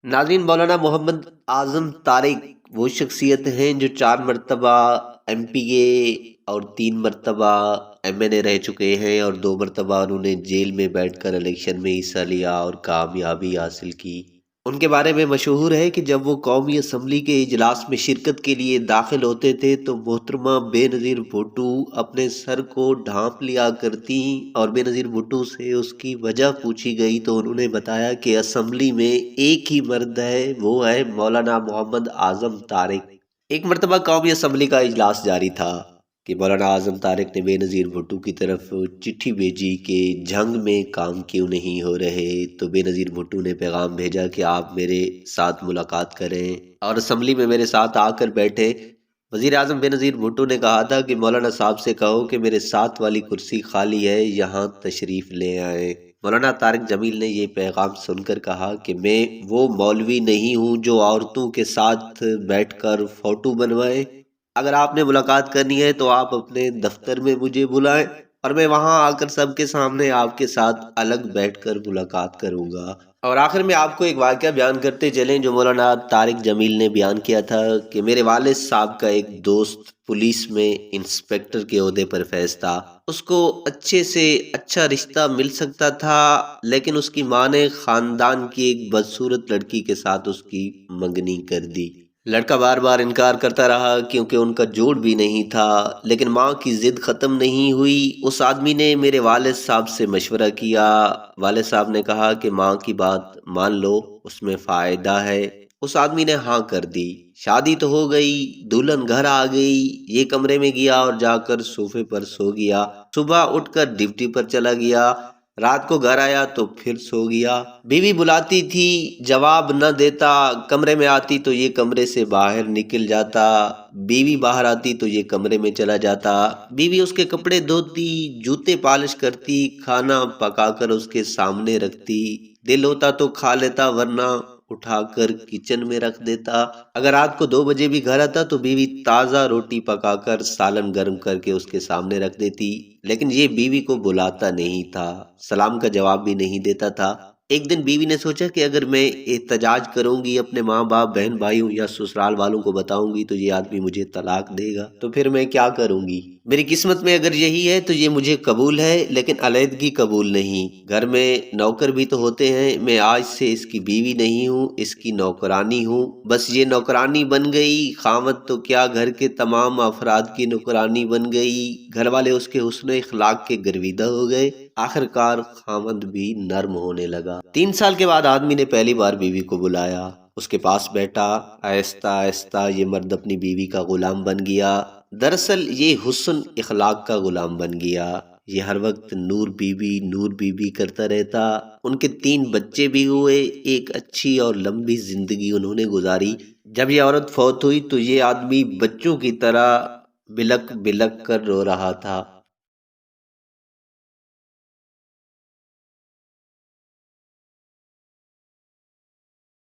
ناظرین، مولانا محمد اعظم طارق وہ شخصیت ہیں جو 4 مرتبہ MP اور 3 مرتبہ MNA رہ چکے ہیں، اور 2 مرتبہ انہوں نے جیل میں بیٹھ کر الیکشن میں حصہ لیا اور کامیابی حاصل کی۔ ان کے بارے میں مشہور ہے کہ جب وہ قومی اسمبلی کے اجلاس میں شرکت کے لیے داخل ہوتے تھے تو محترمہ بے نظیر بھٹو اپنے سر کو ڈھانپ لیا کرتی، اور بے نظیر بھٹو سے اس کی وجہ پوچھی گئی تو انہوں نے بتایا کہ اسمبلی میں ایک ہی مرد ہے، وہ ہے مولانا محمد اعظم طارق۔ ایک مرتبہ قومی اسمبلی کا اجلاس جاری تھا کہ مولانا اعظم طارق نے بے نظیر بھٹو کی طرف چٹھی بھیجی کہ جنگ میں کام کیوں نہیں ہو رہے، تو بے نظیر بھٹو نے پیغام بھیجا کہ آپ میرے ساتھ ملاقات کریں اور اسمبلی میں میرے ساتھ آ کر بیٹھے۔ وزیر اعظم بے نظیر بھٹو نے کہا تھا کہ مولانا صاحب سے کہو کہ میرے ساتھ والی کرسی خالی ہے، یہاں تشریف لے آئیں۔ مولانا طارق جمیل نے یہ پیغام سن کر کہا کہ میں وہ مولوی نہیں ہوں جو عورتوں کے ساتھ بیٹھ کر فوٹو بنوائے۔ اگر آپ نے ملاقات کرنی ہے تو آپ اپنے دفتر میں مجھے بلائیں، اور میں وہاں آ کر سب کے سامنے آپ کے ساتھ الگ بیٹھ کر ملاقات کروں گا۔ اور آخر میں آپ کو ایک واقعہ بیان کرتے چلیں جو مولانا طارق جمیل نے بیان کیا تھا کہ میرے والد صاحب کا ایک دوست پولیس میں انسپیکٹر کے عہدے پر فیض تھا۔ اس کو اچھے سے اچھا رشتہ مل سکتا تھا، لیکن اس کی ماں نے خاندان کی ایک بدصورت لڑکی کے ساتھ اس کی منگنی کر دی۔ لڑکا بار بار انکار کرتا رہا کیونکہ ان کا جوڑ بھی نہیں تھا، لیکن ماں کی ضد ختم نہیں ہوئی۔ اس آدمی نے میرے والد صاحب سے مشورہ کیا۔ والد صاحب نے کہا کہ ماں کی بات مان لو، اس میں فائدہ ہے۔ اس آدمی نے ہاں کر دی۔ شادی تو ہو گئی، دلہن گھر آ گئی، یہ کمرے میں گیا اور جا کر صوفے پر سو گیا۔ صبح اٹھ کر ڈیوٹی پر چلا گیا، رات کو گھر آیا تو پھر سو گیا۔ بیوی بلاتی تھی، جواب نہ دیتا، کمرے میں آتی تو یہ کمرے سے باہر نکل جاتا، بیوی باہر آتی تو یہ کمرے میں چلا جاتا، بیوی اس کے کپڑے دھوتی، جوتے پالش کرتی، کھانا پکا کر اس کے سامنے رکھتی، دل ہوتا تو کھا لیتا ورنہ اٹھا کر کچن میں رکھ دیتا۔ اگر رات کو 2 بجے بھی گھر آتا تو بیوی تازہ روٹی پکا کر سالن گرم کر کے اس کے سامنے رکھ دیتی، لیکن یہ بیوی کو بلاتا نہیں تھا، سلام کا جواب بھی نہیں دیتا تھا۔ ایک دن بیوی نے سوچا کہ اگر میں احتجاج کروں گی، اپنے ماں باپ، بہن بھائیوں یا سسرال والوں کو بتاؤں گی تو یہ آدمی مجھے طلاق دے گا، تو پھر میں کیا کروں گی؟ میری قسمت میں اگر یہی ہے تو یہ مجھے قبول ہے، لیکن علیحدگی قبول نہیں۔ گھر میں نوکر بھی تو ہوتے ہیں، میں آج سے اس کی بیوی نہیں ہوں، اس کی نوکرانی ہوں۔ بس یہ نوکرانی بن گئی، خاوند تو کیا گھر کے تمام افراد کی نوکرانی بن گئی۔ گھر والے اس کے حسن اخلاق کے گرویدہ ہو گئے۔ آخر کار خاوند بھی نرم ہونے لگا۔ 3 سال کے بعد آدمی نے پہلی بار بیوی کو بلایا، اس کے پاس بیٹھا۔ آہستہ آہستہ یہ مرد اپنی بیوی کا غلام بن گیا۔ دراصل یہ حسن اخلاق کا غلام بن گیا۔ یہ ہر وقت نور بی بی کرتا رہتا۔ ان کے 3 بچے بھی ہوئے، ایک اچھی اور لمبی زندگی انہوں نے گزاری۔ جب یہ عورت فوت ہوئی تو یہ آدمی بچوں کی طرح بلک بلک کر رو رہا تھا۔